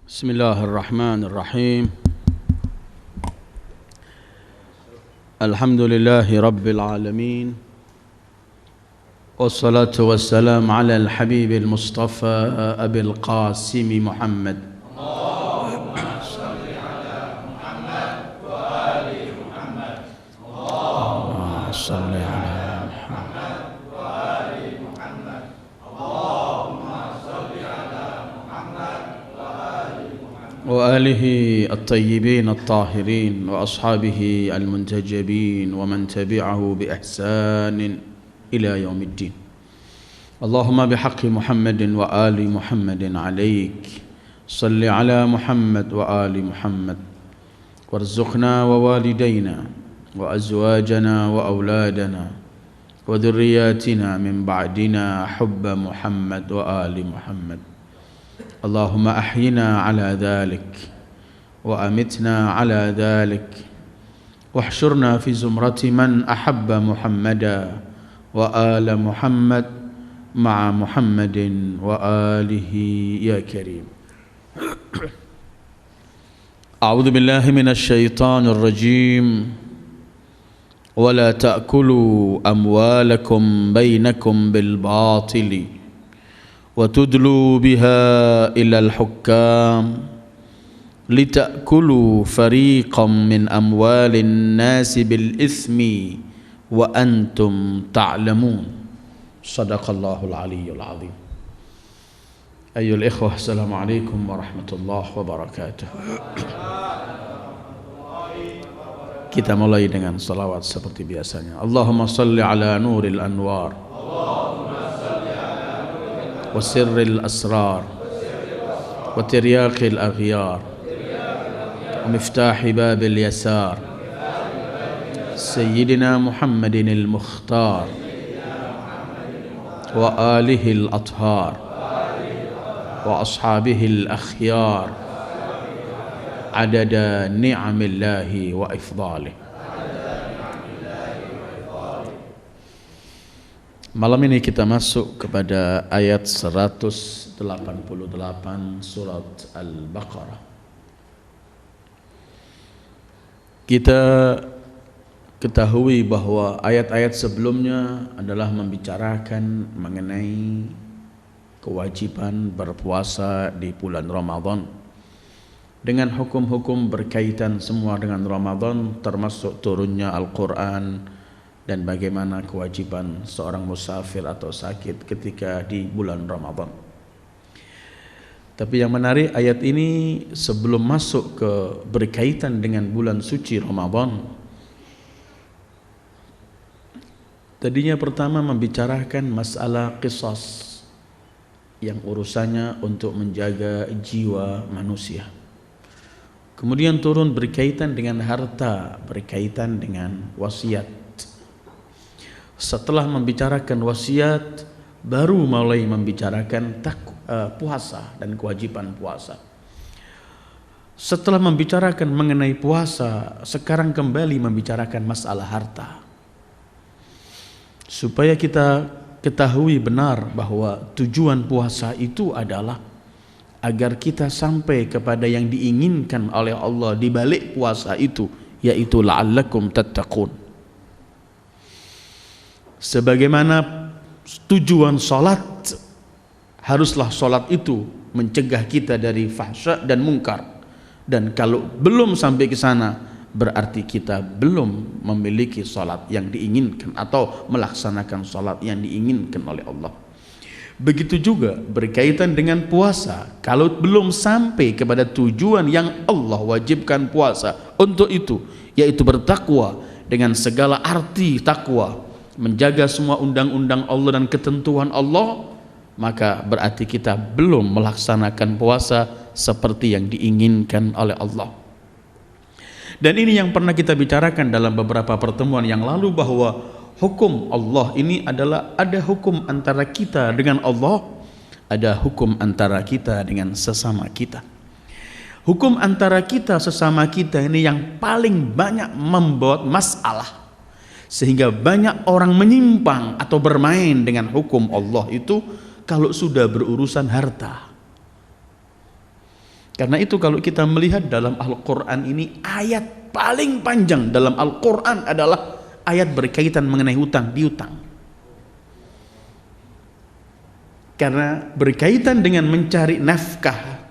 بسم الله الرحمن الرحيم. الحمد لله رب العالمين، والصلاة والسلام على الحبيب المصطفى أبي القاسم محمد. اللهم صل على محمد وآل محمد. اللهم صل على وآله الطيبين الطاهرين وأصحابه المنتجبين ومن تبعه بإحسان إلى يوم الدين. اللهم بحق محمد وآل محمد عليك صل على محمد وآل محمد، وارزقنا ووالدينا وأزواجنا وأولادنا وذرياتنا من بعدنا حب محمد وآل محمد. اللهم أحينا على ذلك وأمتنا على ذلك، واحشرنا في زمرة من أحب محمدا وآل محمد مع محمد وآله يا كريم. أعوذ بالله من الشيطان الرجيم. ولا تأكلوا أموالكم بينكم بالباطل وتدلوا بها إلى الحكام لتأكلوا فريقا من أموال الناس بالإثم وأنتم تعلمون. صدق الله العلي العظيم. أيها الإخوة، السلام عليكم ورحمة الله وبركاته. Kita mulai dengan salawat seperti biasanya. Allahumma salli ala nuril anwar wa sirril asrar wa tiryaqil aghyar wa miftahi babil yasar Sayyidina Muhammadin al-Mukhtar wa alihi al-athhar wa ashabihi al-akhyar adada ni'amillahi wa ifdalih. Malam ini kita masuk kepada ayat 188 surat Al-Baqarah. Kita ketahui bahwa ayat-ayat sebelumnya adalah membicarakan mengenai kewajiban berpuasa di bulan Ramadan, dengan hukum-hukum berkaitan semua dengan Ramadan, termasuk turunnya Al-Quran dan bagaimana kewajiban seorang musafir atau sakit ketika di bulan Ramadan. Tapi yang menarik, ayat ini sebelum masuk ke berkaitan dengan bulan suci Ramadan, tadinya pertama membicarakan masalah qisas yang urusannya untuk menjaga jiwa manusia. Kemudian turun berkaitan dengan harta, berkaitan dengan wasiat. Setelah membicarakan wasiat, baru mulai membicarakan puasa dan kewajiban puasa. Setelah membicarakan mengenai puasa, sekarang kembali membicarakan masalah harta. Supaya kita ketahui benar bahwa tujuan puasa itu adalah agar kita sampai kepada yang diinginkan oleh Allah di balik puasa itu, yaitu la'allakum tattaqun. Sebagaimana tujuan salat, haruslah salat itu mencegah kita dari fahsya dan mungkar. Dan kalau belum sampai ke sana, berarti kita belum memiliki salat yang diinginkan atau melaksanakan salat yang diinginkan oleh Allah. Begitu juga berkaitan dengan puasa, kalau belum sampai kepada tujuan yang Allah wajibkan puasa untuk itu, yaitu bertakwa dengan segala arti takwa, menjaga semua undang-undang Allah dan ketentuan Allah, maka berarti kita belum melaksanakan puasa seperti yang diinginkan oleh Allah. Dan ini yang pernah kita bicarakan dalam beberapa pertemuan yang lalu, bahwa hukum Allah ini adalah ada hukum antara kita dengan Allah, ada hukum antara kita dengan sesama kita. Hukum antara kita sesama kita ini yang paling banyak membuat masalah, sehingga banyak orang menyimpang atau bermain dengan hukum Allah itu kalau sudah berurusan harta. Karena itu kalau kita melihat dalam Al-Quran ini, ayat paling panjang dalam Al-Quran adalah ayat berkaitan mengenai hutang piutang. Karena berkaitan dengan mencari nafkah,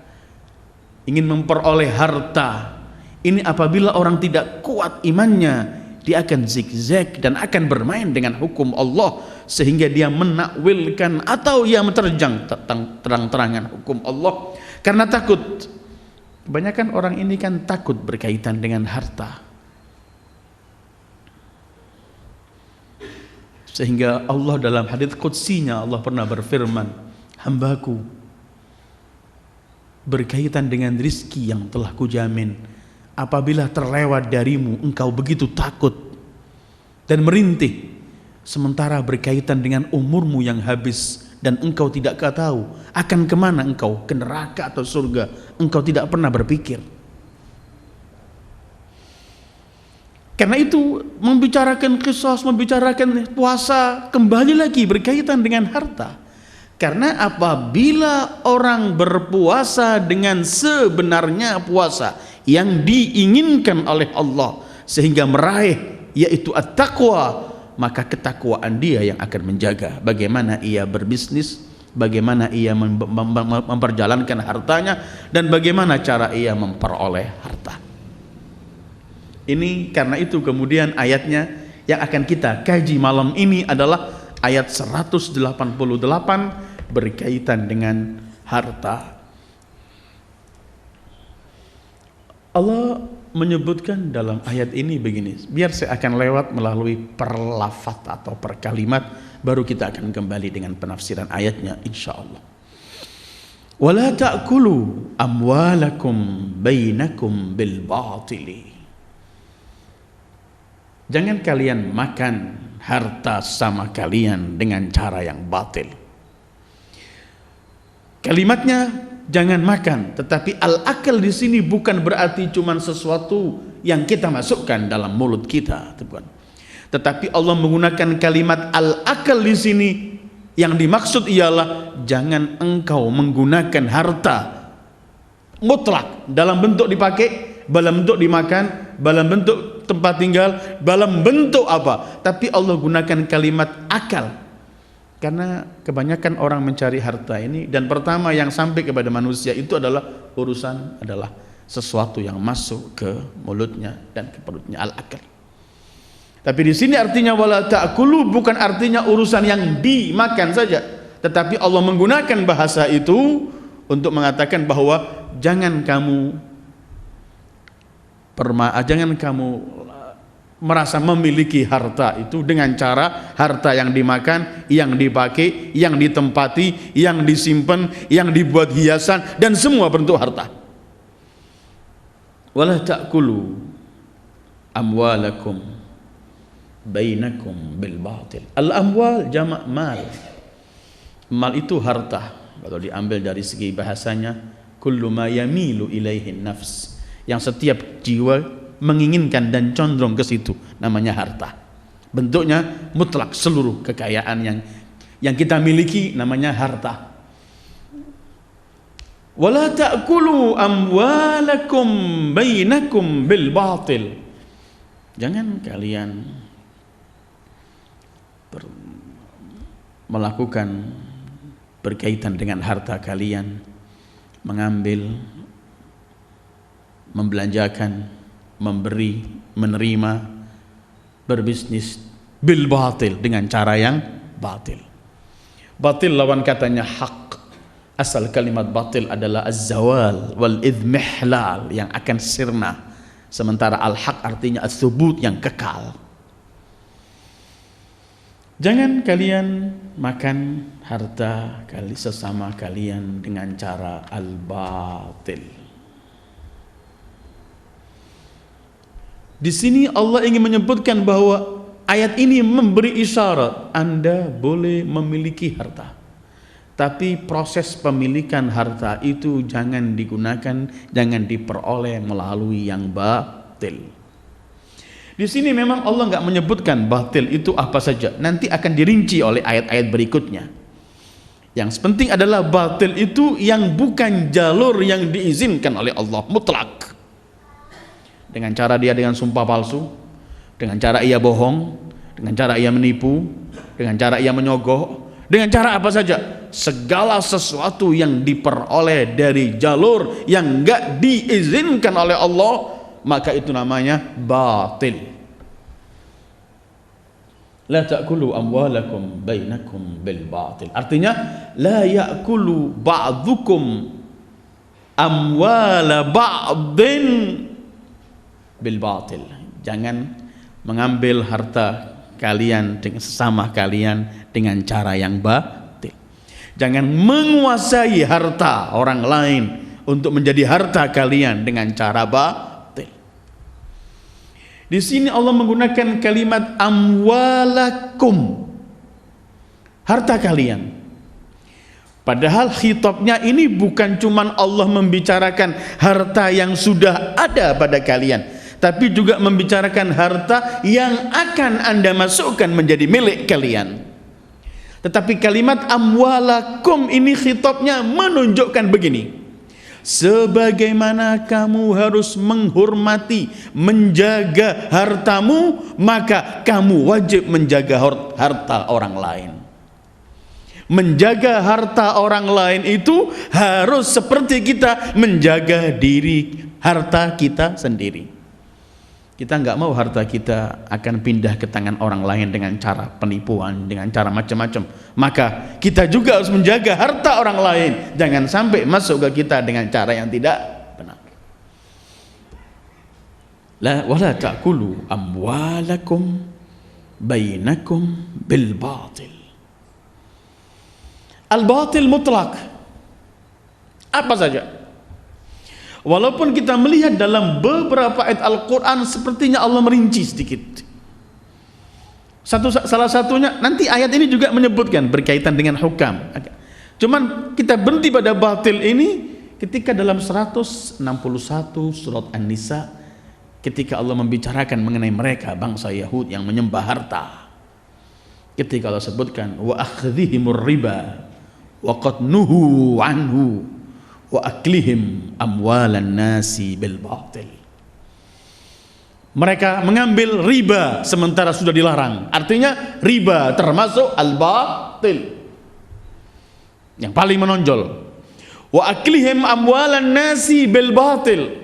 ingin memperoleh harta. Ini apabila orang tidak kuat imannya, dia akan zigzag dan akan bermain dengan hukum Allah, sehingga dia menakwilkan atau ia menerjang terang-terangan hukum Allah karena takut. Kebanyakan orang ini kan takut berkaitan dengan harta, sehingga Allah dalam hadits qudsinya Allah pernah berfirman, hambaku berkaitan dengan rizki yang telah kujamin, apabila terlewat darimu engkau begitu takut dan merintih, sementara berkaitan dengan umurmu yang habis dan engkau tidak tahu akan kemana engkau, ke neraka atau surga, engkau tidak pernah berpikir. Karena itu membicarakan qisas, membicarakan puasa, kembali lagi berkaitan dengan harta. Karena apabila orang berpuasa dengan sebenarnya puasa yang diinginkan oleh Allah sehingga meraih yaitu at-taqwa, maka ketakwaan dia yang akan menjaga bagaimana ia berbisnis, bagaimana ia memperjalankan hartanya, dan bagaimana cara ia memperoleh harta. Ini karena itu kemudian ayatnya yang akan kita kaji malam ini adalah ayat 188 berkaitan dengan harta. Allah menyebutkan dalam ayat ini begini, biar saya akan lewat melalui perlafat atau perkalimat, baru kita akan kembali dengan penafsiran ayatnya insyaallah. Wala ta'kulu amwalakum bainakum bil batili. Jangan kalian makan harta sama kalian dengan cara yang batil. Kalimatnya jangan makan, tetapi al-akal di sini bukan berarti cuma sesuatu yang kita masukkan dalam mulut kita, bukan. Tetapi Allah menggunakan kalimat al-akal di sini, yang dimaksud ialah jangan engkau menggunakan harta mutlak dalam bentuk dipakai, dalam bentuk dimakan, dalam bentuk tempat tinggal, dalam bentuk apa. Tapi Allah gunakan kalimat akal. Karena kebanyakan orang mencari harta ini, dan pertama yang sampai kepada manusia itu adalah sesuatu yang masuk ke mulutnya dan ke perutnya, al-akal. Tapi di sini artinya wala ta'kulu bukan artinya urusan yang dimakan saja, tetapi Allah menggunakan bahasa itu untuk mengatakan bahwa jangan kamu merasa memiliki harta itu dengan cara harta yang dimakan, yang dipakai, yang ditempati, yang disimpan, yang dibuat hiasan, dan semua bentuk harta. Wala ta'kulu amwalakum bainakum bil batil. Al-amwal jamak mal. Mal itu harta. Kalau diambil dari segi bahasanya, kullu ma yamilu ilaihi nafs, yang setiap jiwa menginginkan dan condong ke situ, namanya harta. Bentuknya mutlak, seluruh kekayaan yang kita miliki namanya harta. Wala ta'kulu amwalakum bainakum bil batil. Jangan kalian melakukan berkaitan dengan harta kalian, mengambil, membelanjakan, memberi, menerima, berbisnis bil batil, dengan cara yang batil. Batil lawan katanya hak. Asal kalimat batil adalah az-zawal wal idmihlal, yang akan sirna, sementara al-haq artinya as-subut, yang kekal. Jangan kalian makan harta sesama kalian dengan cara al-batil. Di sini Allah ingin menyebutkan bahwa ayat ini memberi isyarat Anda boleh memiliki harta, tapi proses pemilikan harta itu jangan digunakan, jangan diperoleh melalui yang batil. Di sini memang Allah nggak menyebutkan batil itu apa saja, nanti akan dirinci oleh ayat-ayat berikutnya. Yang penting adalah batil itu yang bukan jalur yang diizinkan oleh Allah mutlak. Dengan cara dia dengan sumpah palsu, dengan cara ia bohong, dengan cara ia menipu, dengan cara ia menyogok, dengan cara apa saja, segala sesuatu yang diperoleh dari jalur yang enggak diizinkan oleh Allah, maka itu namanya batil. La ta'kulu amwalakum bainakum bil batil. Artinya la ya'kulu ba'dukum amwala ba'din bil batil. Jangan mengambil harta kalian dengan sesama kalian dengan cara yang batil. Jangan menguasai harta orang lain untuk menjadi harta kalian dengan cara batil. Di sini Allah menggunakan kalimat amwalakum, harta kalian. Padahal khitabnya ini bukan cuman Allah membicarakan harta yang sudah ada pada kalian, tapi juga membicarakan harta yang akan Anda masukkan menjadi milik kalian. Tetapi kalimat amwalakum ini khitabnya menunjukkan begini: sebagaimana kamu harus menghormati, menjaga hartamu, maka kamu wajib menjaga harta orang lain. Menjaga harta orang lain itu harus seperti kita menjaga harta kita sendiri. Kita nggak mau harta kita akan pindah ke tangan orang lain dengan cara penipuan, dengan cara macam-macam. Maka kita juga harus menjaga harta orang lain, jangan sampai masuk ke kita dengan cara yang tidak benar. La wala ta'kulu amwalakum bainakum bil batil. Al batil mutlak. Apa saja? Walaupun kita melihat dalam beberapa ayat Al-Quran sepertinya Allah merinci sedikit. Salah satunya nanti ayat ini juga menyebutkan berkaitan dengan hukam. Cuman kita berhenti pada batil ini ketika dalam 161 surat An-Nisa, ketika Allah membicarakan mengenai mereka bangsa Yahud yang menyembah harta. Ketika Allah sebutkan wa akhdhihimur riba wa qad nuhu anhu wa aklihim amwalan nasi bil batil. Mereka mengambil riba sementara sudah dilarang. Artinya riba termasuk al batil yang paling menonjol. Wa aklihim amwalan nasi bil batil,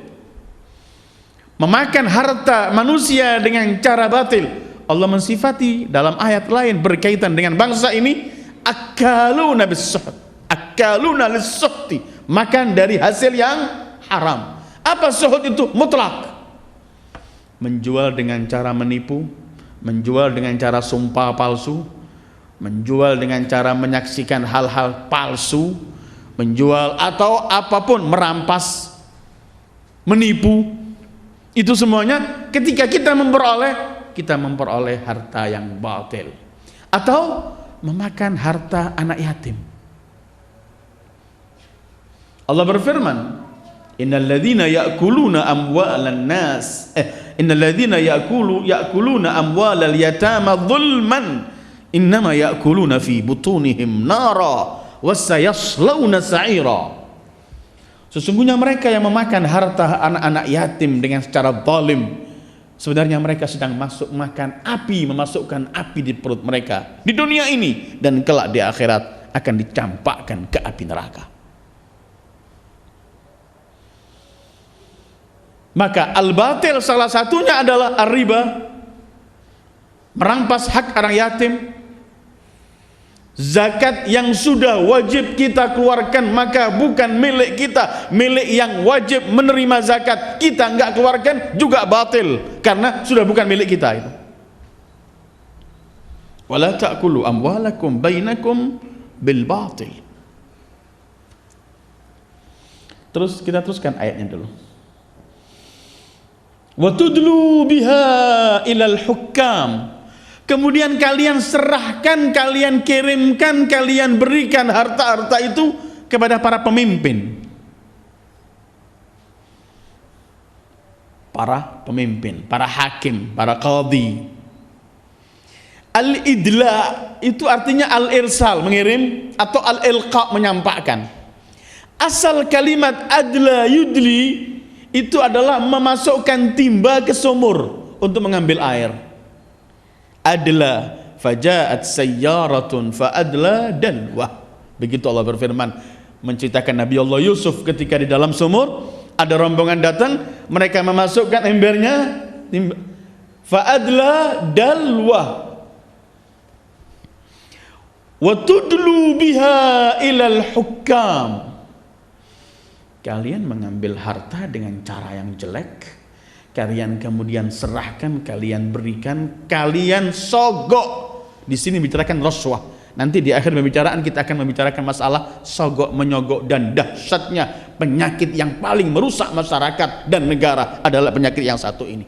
memakan harta manusia dengan cara batil. Allah mensifati dalam ayat lain berkaitan dengan bangsa ini, akaluna bis-suht, akaluna lis-suhti, makan dari hasil yang haram. Apa suhud itu? Mutlak. Menjual dengan cara menipu, menjual dengan cara sumpah palsu, menjual dengan cara menyaksikan hal-hal palsu, menjual atau apapun, merampas, menipu. Itu semuanya ketika kita memperoleh harta yang batil. Atau memakan harta anak yatim. Allah berfirman, innal ladzina ya'kuluna amwalan nas innal ladzina ya'kuluna amwalal yatama dzulman innama ya'kuluna fi butunihim nara wasayaslawna sa'ira. Sesungguhnya mereka yang memakan harta anak-anak yatim dengan secara zalim, sebenarnya mereka sedang memasukkan api di perut mereka di dunia ini, dan kelak di akhirat akan dicampakkan ke api neraka. Maka al-batil salah satunya adalah ar-riba, merampas hak orang yatim. Zakat yang sudah wajib kita keluarkan maka bukan milik kita, milik yang wajib menerima zakat kita enggak keluarkan juga batil karena sudah bukan milik kita itu. Wala ta'kulu amwalakum bainakum bil batil. Terus kita teruskan ayatnya dulu. Wa tudlu biha ilal hukam. Kemudian kalian serahkan, kalian kirimkan, kalian berikan harta-harta itu kepada para pemimpin. Para pemimpin, para hakim, para qadhi. Al-idla itu artinya al-irsal, mengirim, atau al-ilqa, menyampaikan. Asal kalimat adla yudli itu adalah memasukkan timba ke sumur untuk mengambil air. Adla, faja'at sayyaratun fa'adla dalwah. Begitu Allah berfirman menceritakan Nabi Allah Yusuf ketika di dalam sumur, ada rombongan datang, mereka memasukkan embernya, fa'adla dalwah wa tudlu biha ilal hukam. Kalian mengambil harta dengan cara yang jelek, kalian kemudian serahkan, kalian berikan, kalian sogok. Di sini bicarakan rasuah. Nanti di akhir pembicaraan kita akan membicarakan masalah sogok menyogok, dan dahsyatnya penyakit yang paling merusak masyarakat dan negara adalah penyakit yang satu ini.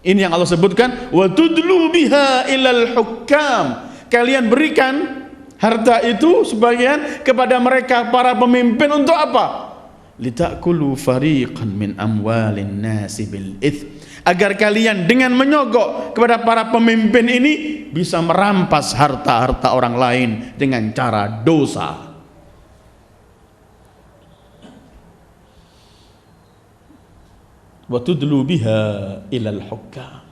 Ini yang Allah sebutkan, wa tudlu biha ilal hukam. Kalian berikan harta itu sebagian kepada mereka para pemimpin untuk apa? Litakulu fariqan min amwalin nasi bil its, agar kalian dengan menyogok kepada para pemimpin ini bisa merampas harta-harta orang lain dengan cara dosa. Wa tudlu biha ilal hukam,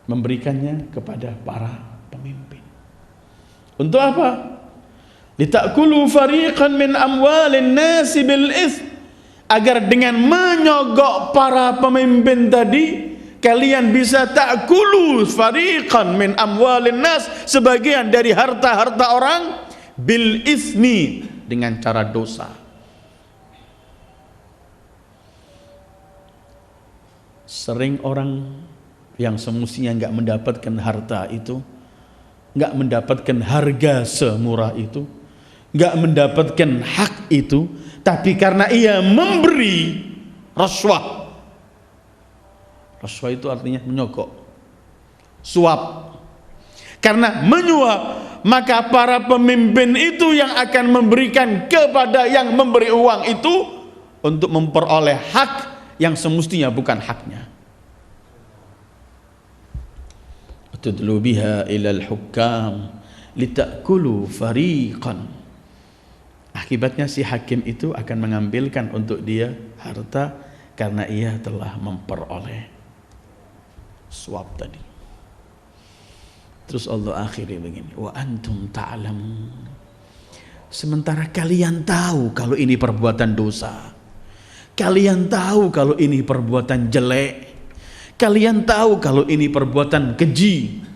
memberikannya kepada para pemimpin. Untuk apa? Litakulu fariqan min amwalin nasi bil its, agar dengan menyogok para pemimpin tadi kalian bisa ta'kulu fariqan min amwalin nas, sebagian dari harta-harta orang, bil ismi, dengan cara dosa. Sering orang yang semestinya enggak mendapatkan harta itu, enggak mendapatkan harga semurah itu, enggak mendapatkan hak itu, tapi karena ia memberi rasuah. Rasuah itu artinya menyogok, suap. Karena menyuap, maka para pemimpin itu yang akan memberikan kepada yang memberi uang itu untuk memperoleh hak yang semestinya bukan haknya. Tudlu biha ilal hukam litakulu fariqan. Akibatnya si hakim itu akan mengambilkan untuk dia harta karena ia telah memperoleh suap tadi. Terus Allah akhiri begini, wa antum ta'lamun, sementara kalian tahu kalau ini perbuatan dosa, kalian tahu kalau ini perbuatan jelek, kalian tahu kalau ini perbuatan keji.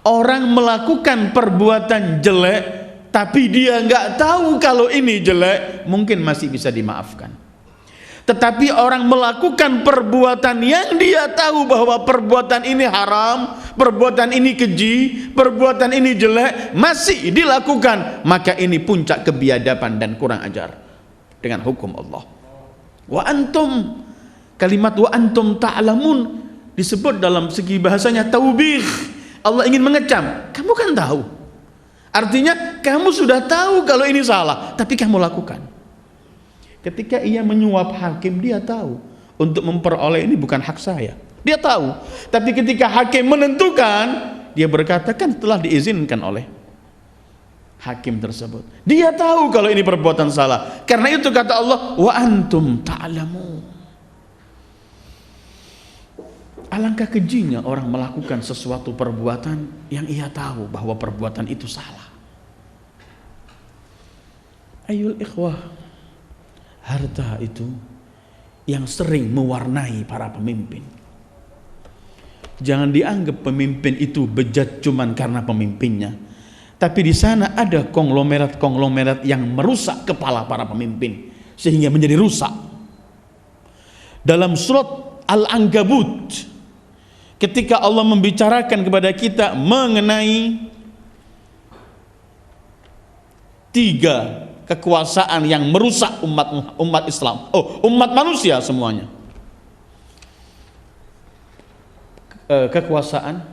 Orang melakukan perbuatan jelek tapi dia nggak tahu kalau ini jelek, mungkin masih bisa dimaafkan. Tetapi orang melakukan perbuatan yang dia tahu bahwa perbuatan ini haram, perbuatan ini keji, perbuatan ini jelek, masih dilakukan, maka ini puncak kebiadaban dan kurang ajar dengan hukum Allah. Wa antum, kalimat wa antum ta'lamun disebut dalam segi bahasanya taubih. Allah ingin mengecam, kamu kan tahu. Artinya kamu sudah tahu kalau ini salah, tapi kamu lakukan. Ketika ia menyuap hakim, dia tahu untuk memperoleh ini bukan hak saya, dia tahu. Tapi ketika hakim menentukan, dia berkata kan telah diizinkan oleh hakim tersebut. Dia tahu kalau ini perbuatan salah. Karena itu kata Allah, wa antum ta'lamun. Alangkah kejinya orang melakukan sesuatu perbuatan yang ia tahu bahwa perbuatan itu salah. Ayul ikhwah, harta itu yang sering mewarnai para pemimpin. Jangan dianggap pemimpin itu bejat cuman karena pemimpinnya, tapi di sana ada konglomerat-konglomerat yang merusak kepala para pemimpin sehingga menjadi rusak. Dalam surat Al-Ankabut, ketika Allah membicarakan kepada kita mengenai 3 kekuasaan yang merusak umat Islam, umat manusia semuanya. Kekuasaan,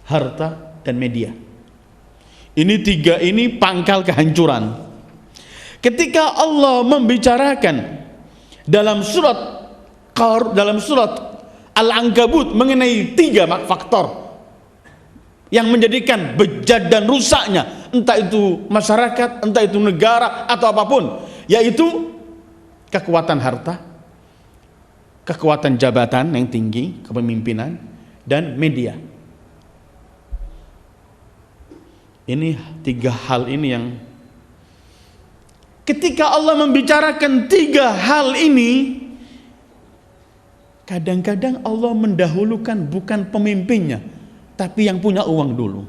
harta, dan media. Ini 3 ini pangkal kehancuran. Ketika Allah membicarakan dalam surat Al-Ankabut mengenai 3 faktor yang menjadikan bejat dan rusaknya, entah itu masyarakat, entah itu negara atau apapun, yaitu kekuatan harta, kekuatan jabatan yang tinggi, kepemimpinan, dan media. Ini 3 hal ini yang ketika Allah membicarakan 3 hal ini, kadang-kadang Allah mendahulukan bukan pemimpinnya, tapi yang punya uang dulu.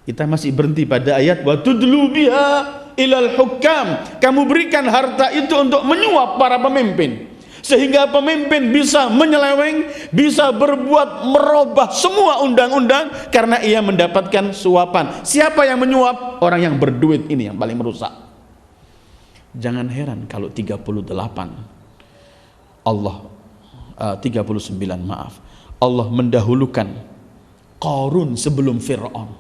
Kita masih berhenti pada ayat wa tudlu biha ilal hukam. Kamu berikan harta itu untuk menyuap para pemimpin, sehingga pemimpin bisa menyeleweng, bisa berbuat merubah semua undang-undang karena ia mendapatkan suapan. Siapa yang menyuap? Orang yang berduit ini yang paling merusak. Jangan heran kalau 39 maaf, Allah mendahulukan Qarun sebelum Fir'aun.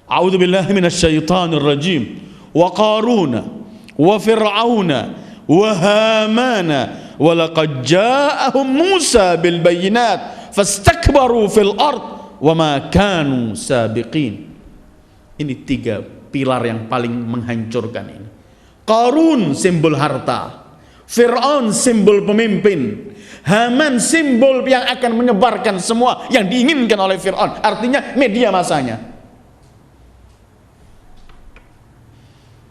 A'udzubillahi minasyaitonir rajim. Wa Qaruna wa Fir'auna wa Hamana wa laqad ja'ahum Musa bil bayyinat fastakbaru fil ard wa ma kanu sabiqin. Ini 3 pilar yang paling menghancurkan ini. Qarun simbol harta, Fir'aun simbol pemimpin, Haman simbol yang akan menyebarkan semua yang diinginkan oleh Fir'aun, artinya media masanya.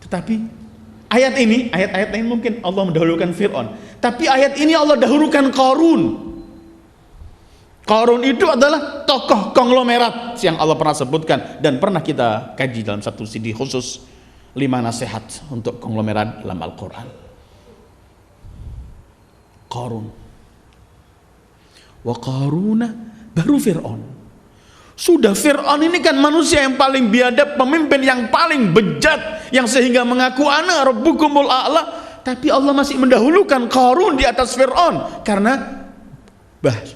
Tetapi ayat-ayat ini mungkin Allah mendahulukan Fir'aun, tapi ayat ini Allah dahulukan Qarun. Qarun itu adalah tokoh konglomerat yang Allah pernah sebutkan dan pernah kita kaji dalam satu CD khusus 5 nasihat untuk konglomerat dalam Al-Quran. Qarun wa Qaruna, baru Fir'aun. Sudah Fir'aun ini kan manusia yang paling biadab, pemimpin yang paling bejat, yang sehingga mengaku ana rabbukumul a'la, tapi Allah masih mendahulukan Qarun di atas Fir'aun karena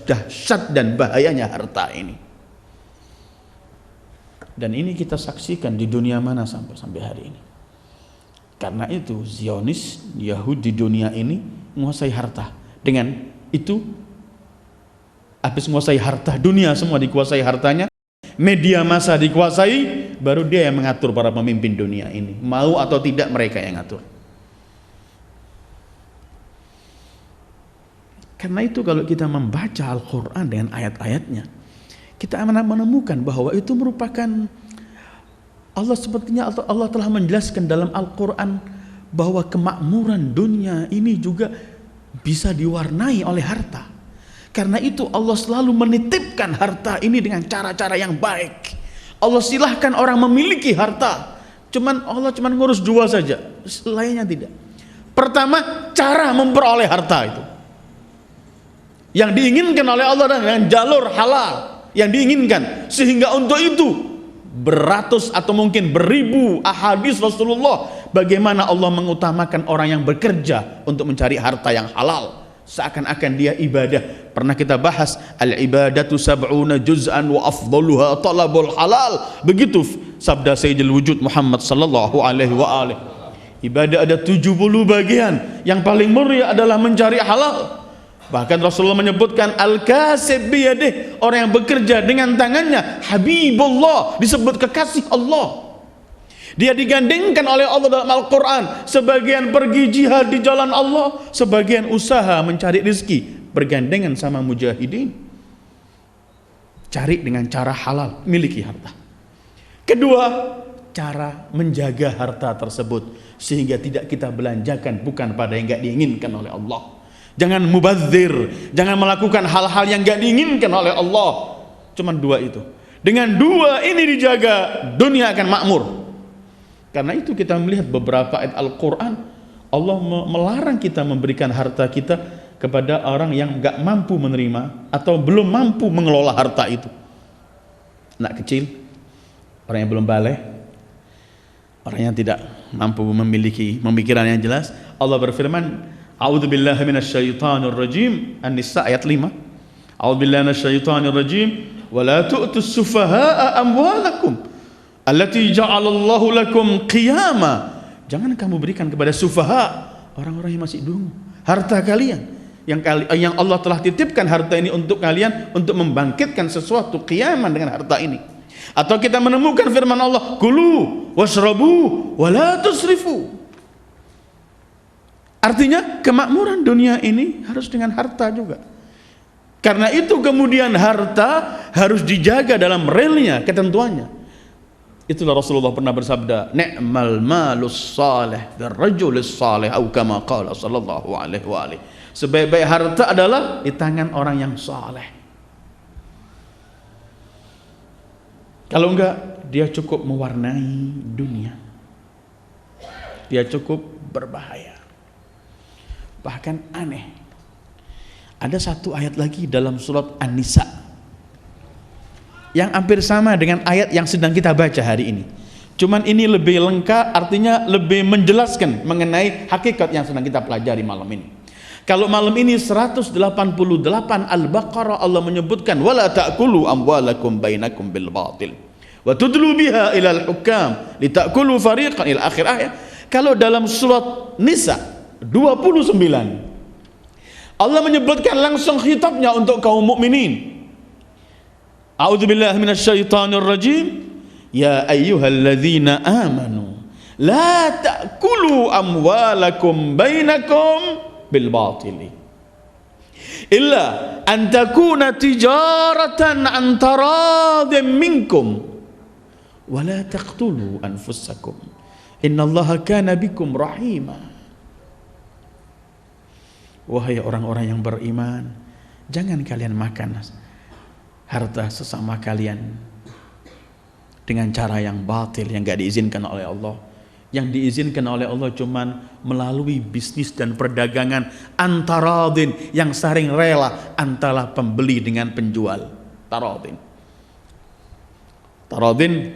dahsyat dan bahayanya harta ini. Dan ini kita saksikan di dunia mana sampai hari ini. Karena itu Zionis, Yahudi di dunia ini menguasai harta. Dengan itu habis menguasai harta, dunia semua dikuasai hartanya, media massa dikuasai, baru dia yang mengatur para pemimpin dunia ini. Mau atau tidak mereka yang ngatur. Karena itu kalau kita membaca Al-Quran dengan ayat-ayatnya, kita menemukan bahwa itu merupakan Allah, sepertinya Allah telah menjelaskan dalam Al-Quran bahwa kemakmuran dunia ini juga bisa diwarnai oleh harta. Karena itu Allah selalu menitipkan harta ini dengan cara-cara yang baik. Allah silahkan orang memiliki harta, Allah cuman ngurus 2 saja, lainnya tidak. Pertama, cara memperoleh harta itu yang diinginkan oleh Allah dengan jalur halal yang diinginkan, sehingga untuk itu beratus atau mungkin beribu ahadits Rasulullah bagaimana Allah mengutamakan orang yang bekerja untuk mencari harta yang halal, seakan-akan dia ibadah. Pernah kita bahas al-ibadatu sab'una juz'an wa afdaluha talabul halal. Begitu sabda Sayyidul Wujud Muhammad sallallahu alaihi wa alihi. Ibadah ada 70 bagian, yang paling mulia adalah mencari halal. Bahkan Rasulullah menyebutkan al-kasib biyadih, orang yang bekerja dengan tangannya, habibullah, disebut kekasih Allah. Dia digandengkan oleh Allah dalam Al-Quran, sebagian pergi jihad di jalan Allah, sebagian usaha mencari rezeki, bergandengan sama mujahidin. Cari dengan cara halal, miliki harta. Kedua, cara menjaga harta tersebut sehingga tidak kita belanjakan bukan pada yang tidak diinginkan oleh Allah. Jangan mubadzir, jangan melakukan hal-hal yang gak diinginkan oleh Allah. Cuman 2 itu. Dengan 2 ini dijaga, dunia akan makmur. Karena itu kita melihat beberapa ayat Al-Quran, Allah melarang kita memberikan harta kita kepada orang yang gak mampu menerima atau belum mampu mengelola harta itu. Anak kecil, orang yang belum balik, orang yang tidak mampu memiliki pemikiran yang jelas. Allah berfirman, A'udzubillahi minasyaitonir rajim, An-Nisa ayat 5. A'udzubillahi minasyaitonir rajim, wa la tu'tus sufaha'a amwalakum allati ja'alallahu lakum qiyama. Jangan kamu berikan kepada sufaha, orang-orang yang masih dungu, harta kalian yang Allah telah titipkan harta ini untuk kalian untuk membangkitkan sesuatu qiyaman dengan harta ini. Atau kita menemukan firman Allah, kulu washrabu wala tusrifu. Artinya kemakmuran dunia ini harus dengan harta juga. Karena itu kemudian harta harus dijaga dalam relnya, ketentuannya. Itulah Rasulullah pernah bersabda, ni'mal malus salih birrajulis salih, atau kama qala sallallahu alaihi wa alihi. Sebaik-baik harta adalah di tangan orang yang saleh. Kalau enggak, dia cukup mewarnai dunia. Dia cukup berbahaya. Bahkan aneh. Ada satu ayat lagi dalam surat An-Nisa yang hampir sama dengan ayat yang sedang kita baca hari ini. Cuman ini lebih lengkap, artinya lebih menjelaskan mengenai hakikat yang sedang kita pelajari malam ini. Kalau malam ini 188 Al-Baqarah Allah menyebutkan wala ta'kulu amwalakum bainakum bil batil wa tudlu biha ilal hukam litakulu fariqan ila akhir ayat. Kalau dalam surat Nisa 29 Allah menyebutkan langsung khitabnya untuk kaum mukminin. A'udzubillahi minasyaitonir rajim. Ya ayyuhalladzina amanu la ta'kulu amwalakum bainakum bil batili illa an takuna tijaratan an taradin minkum wa la taqtulu anfusakum innallaha kana bikum rahima. Wahai orang-orang yang beriman, jangan kalian makan harta sesama kalian dengan cara yang batil, yang gak diizinkan oleh Allah. Yang diizinkan oleh Allah cuman melalui bisnis dan perdagangan antaradin, yang saling rela antara pembeli dengan penjual. Taradin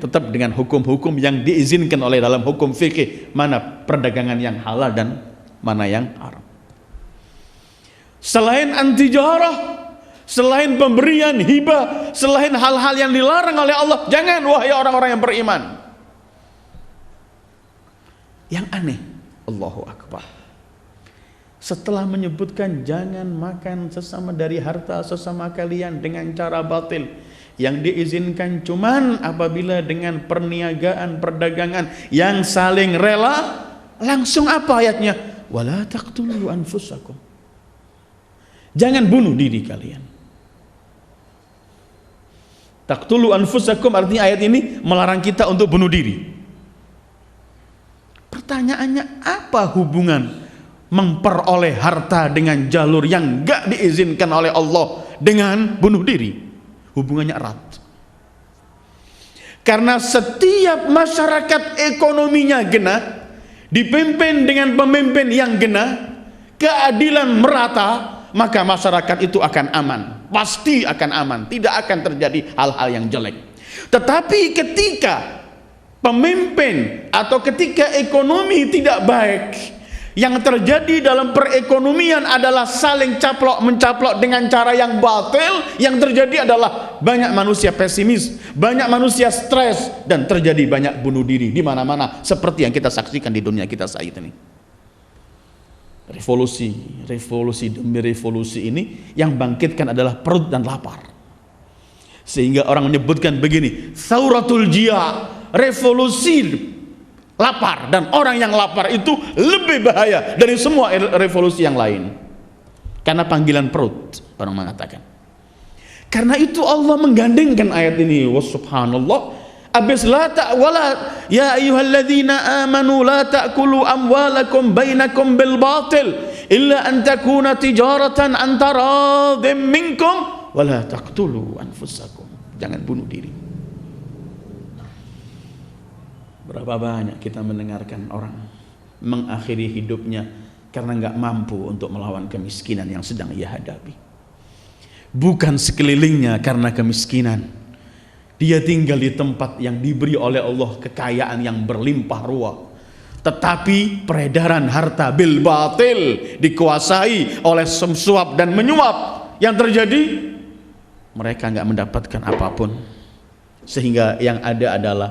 tetap dengan hukum-hukum yang diizinkan oleh dalam hukum fikih, mana perdagangan yang halal dan mana yang haram. Selain antijarah, selain pemberian hibah, selain hal-hal yang dilarang oleh Allah, jangan wahai orang-orang yang beriman. Yang aneh, Allahu Akbar, setelah menyebutkan jangan makan sesama dari harta sesama kalian dengan cara batil, yang diizinkan cuman apabila dengan perniagaan, perdagangan yang saling rela, langsung apa ayatnya? Wala taqtulu anfusakum. Jangan bunuh diri kalian. Taqtulu anfusakum artinya ayat ini melarang kita untuk bunuh diri. Pertanyaannya, apa hubungan memperoleh harta dengan jalur yang gak diizinkan oleh Allah dengan bunuh diri? Hubungannya erat. Karena setiap masyarakat ekonominya genah, dipimpin dengan pemimpin yang genah, keadilan merata, maka masyarakat itu akan aman, pasti akan aman, tidak akan terjadi hal-hal yang jelek. Tetapi ketika pemimpin atau ketika ekonomi tidak baik, yang terjadi dalam perekonomian adalah saling caplok-mencaplok dengan cara yang batil, yang terjadi adalah banyak manusia pesimis, banyak manusia stres, dan terjadi banyak bunuh diri di mana-mana seperti yang kita saksikan di dunia kita saat ini. Revolusi demi revolusi ini yang bangkitkan adalah perut dan lapar. Sehingga orang menyebutkan begini, Tsauratul Jia', revolusi lapar, dan orang yang lapar itu lebih bahaya dari semua revolusi yang lain. Karena panggilan perut, orang mengatakan. Karena itu Allah menggandengkan ayat ini, wa subhanallah. Abis la ta'wala ya ayyuhalladzina amanu la ta'kulu amwalakum bainakum bil batil illa an takuna tijaratan an taradhim minkum wa la taqtulu anfusakum. Jangan bunuh diri. Berapa banyak kita mendengarkan orang mengakhiri hidupnya karena enggak mampu untuk melawan kemiskinan yang sedang ia hadapi. Bukan sekelilingnya karena kemiskinan. Dia tinggal di tempat yang diberi oleh Allah kekayaan yang berlimpah ruah, tetapi peredaran harta bil batil dikuasai oleh suap dan menyuap. Yang terjadi, mereka nggak mendapatkan apapun, sehingga yang ada adalah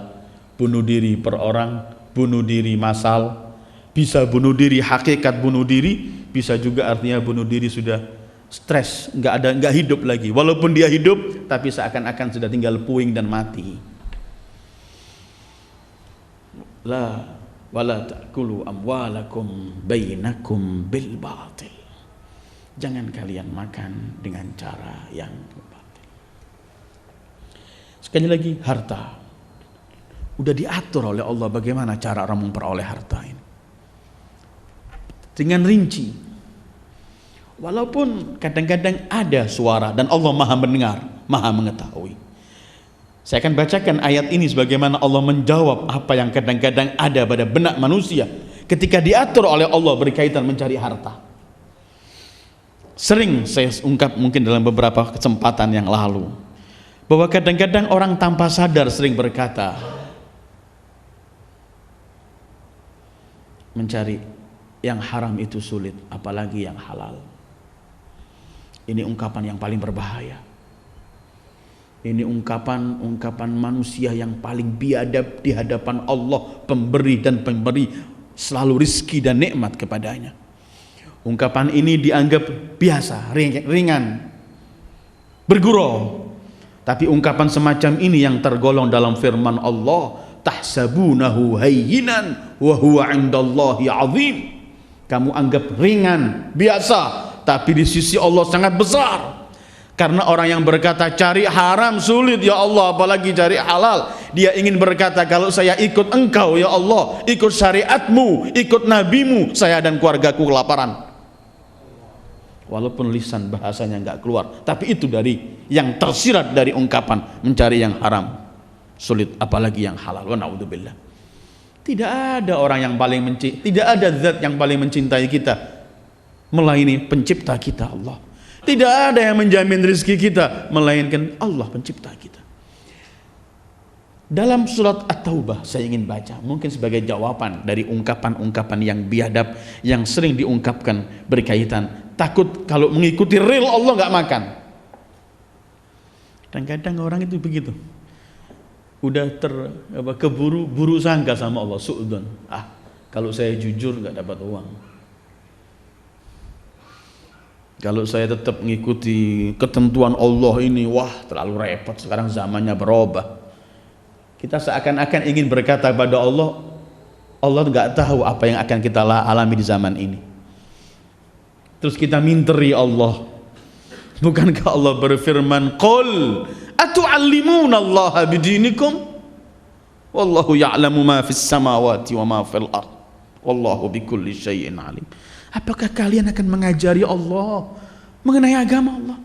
bunuh diri per orang, bunuh diri massal, Bisa bunuh diri, hakikat bunuh diri, bisa juga artinya bunuh diri sudah stres, nggak hidup lagi. Walaupun dia hidup, tapi seakan-akan sudah tinggal puing dan mati. La wala ta'kulu amwalakum bainakum bil batil. Jangan kalian makan dengan cara yang batil. Sekali lagi, harta udah diatur oleh Allah bagaimana cara orang memperoleh harta ini. Dengan rinci. Walaupun kadang-kadang ada suara dan Allah Maha mendengar, Maha mengetahui. Saya akan bacakan ayat ini sebagaimana Allah menjawab apa yang kadang-kadang ada pada benak manusia ketika diatur oleh Allah berkaitan mencari harta. Sering saya ungkap mungkin dalam beberapa kesempatan yang lalu bahwa kadang-kadang orang tanpa sadar sering berkata, mencari yang haram itu sulit, apalagi yang halal. Ini ungkapan yang paling berbahaya. Ini ungkapan manusia yang paling biadab di hadapan Allah, pemberi dan pemberi selalu rizki dan nikmat kepadanya. Ungkapan ini dianggap biasa, ringan, bergurau. Tapi ungkapan semacam ini yang tergolong dalam firman Allah, tahsabunahu hayyinan wa huwa 'indallahi 'azim. Kamu anggap ringan, biasa, tapi di sisi Allah sangat besar. Karena orang yang berkata cari haram sulit ya Allah, apalagi cari halal, dia ingin berkata kalau saya ikut engkau ya Allah, ikut syariatmu, ikut nabimu, saya dan keluargaku kelaparan. Walaupun lisan bahasanya enggak keluar, tapi itu dari yang tersirat dari ungkapan mencari yang haram sulit, apalagi yang halal. Wa naudzubillah. Tidak ada orang yang paling tidak ada zat yang paling mencintai kita melainkan pencipta kita Allah. Tidak ada yang menjamin rezeki kita melainkan Allah pencipta kita. Dalam surat At-Taubah saya ingin baca mungkin sebagai jawaban dari ungkapan-ungkapan yang biadab yang sering diungkapkan berkaitan takut kalau mengikuti real Allah nggak makan. Dan kadang orang itu begitu. Udah keburu sangka sama Allah, su'udun. Kalau saya jujur nggak dapat uang. Kalau saya tetap mengikuti ketentuan Allah ini, wah terlalu repot. Sekarang zamannya berubah. Kita seakan-akan ingin berkata pada Allah, Allah nggak tahu apa yang akan kita alami di zaman ini. Terus kita minteri Allah. Bukankah Allah berfirman, Qul atu'allimuna Allah bidinikum wallahu ya'lamu ma fis samawati wa ma fil ard wallahu bikulli syai'in alim. Apakah kalian akan mengajari Allah mengenai agama Allah?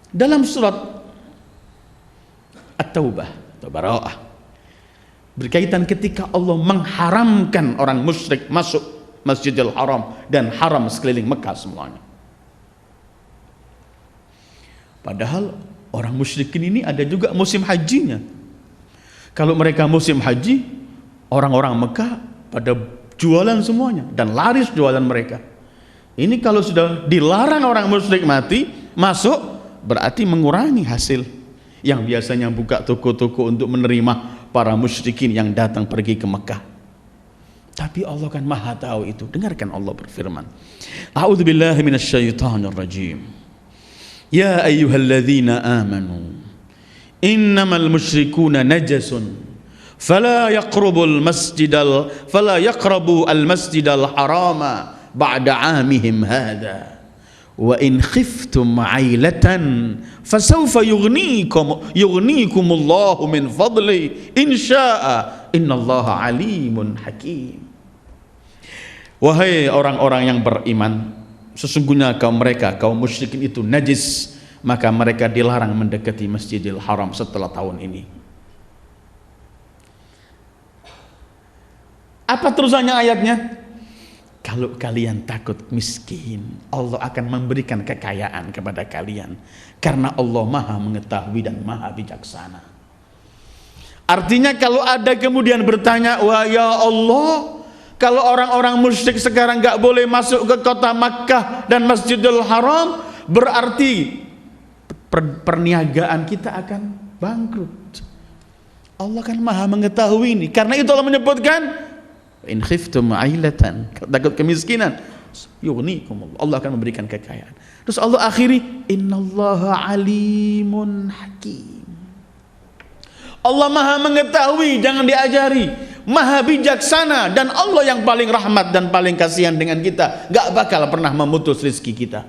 Dalam surat At-Taubah atau Bara'ah berkaitan ketika Allah mengharamkan orang musyrik masuk Masjidil Haram dan haram sekeliling Mekah semuanya. Padahal orang musyrikin ini ada juga musim hajinya. Kalau mereka musim haji, orang-orang Mekah pada jualan semuanya dan laris jualan mereka. Ini kalau sudah dilarang orang musyrik masuk, berarti mengurangi hasil yang biasanya buka toko-toko untuk menerima para musyrikin yang datang pergi ke Mekah. Tapi Allah kan Maha tahu itu. Dengarkan Allah berfirman, A'udzubillahi minasyaitonir rajim. Ya ayyuhalladzina amanu innamal musyrikuuna najasun fala yaqrabu al-masjidal harama ba'da 'amihim hadza wa in khiftum 'ailatan fasawfa yughnikumullahu min fadli in syaa'a innallaha 'alimun hakim. Wahai orang-orang yang beriman, sesungguhnya kaum musyrikin itu najis, maka mereka dilarang mendekati Masjidil Haram setelah tahun ini. Apa terusannya ayatnya? Kalau kalian takut miskin, Allah akan memberikan kekayaan kepada kalian, karena Allah Maha mengetahui dan Maha bijaksana. Artinya kalau ada kemudian bertanya, wah ya Allah, kalau orang-orang musyrik sekarang nggak boleh masuk ke kota Makkah dan Masjidil Haram, berarti perniagaan kita akan bangkrut. Allah kan maha mengetahui ini. Karena itu Allah menyebutkan in khiftum ailatan, takut kemiskinan, yughnikum Allah akan memberikan kekayaan. Terus Allah akhiri innallaha alimun hakim. Allah maha mengetahui, jangan diajari, maha bijaksana, dan Allah yang paling rahmat dan paling kasihan dengan kita, gak bakal pernah memutus rezeki kita.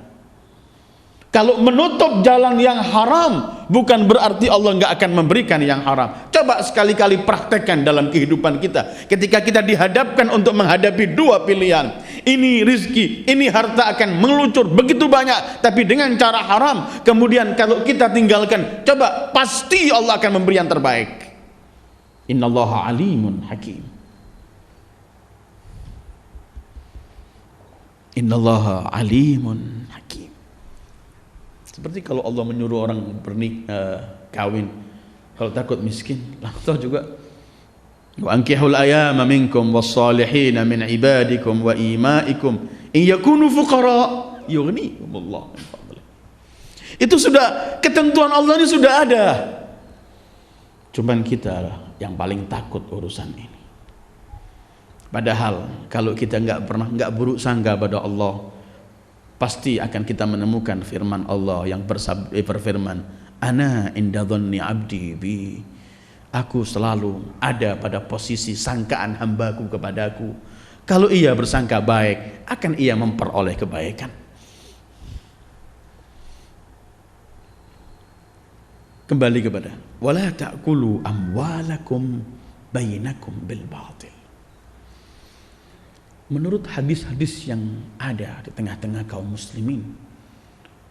Kalau menutup jalan yang haram bukan berarti Allah nggak akan memberikan yang haram. Coba sekali-kali praktekkan dalam kehidupan kita. Ketika kita dihadapkan untuk menghadapi dua pilihan, ini rizki, ini harta akan meluncur begitu banyak, tapi dengan cara haram. Kemudian kalau kita tinggalkan, coba pasti Allah akan memberi yang terbaik. Innallaha alimun hakim. Innallaha alimun hakim. Seperti kalau Allah menyuruh orang kawin, kalau takut miskin, Allah juga wa ankihul ayama minkum wassalihin min ibadikum wa imaikum in yakunu fuqara yughnihumullah min fadlih. Itu sudah ketentuan Allah, ini sudah ada. Cuman kita yang paling takut urusan ini. Padahal kalau kita nggak buruk sangka pada Allah, pasti akan kita menemukan firman Allah yang berfirman, ana inda dhanni abdi bi, aku selalu ada pada posisi sangkaan hambaku kepadaku. Kalau ia bersangka baik, akan ia memperoleh kebaikan. Kembali kepada wala ta'kulu amwalakum bainakum bil batil. Menurut hadis-hadis yang ada di tengah-tengah kaum muslimin,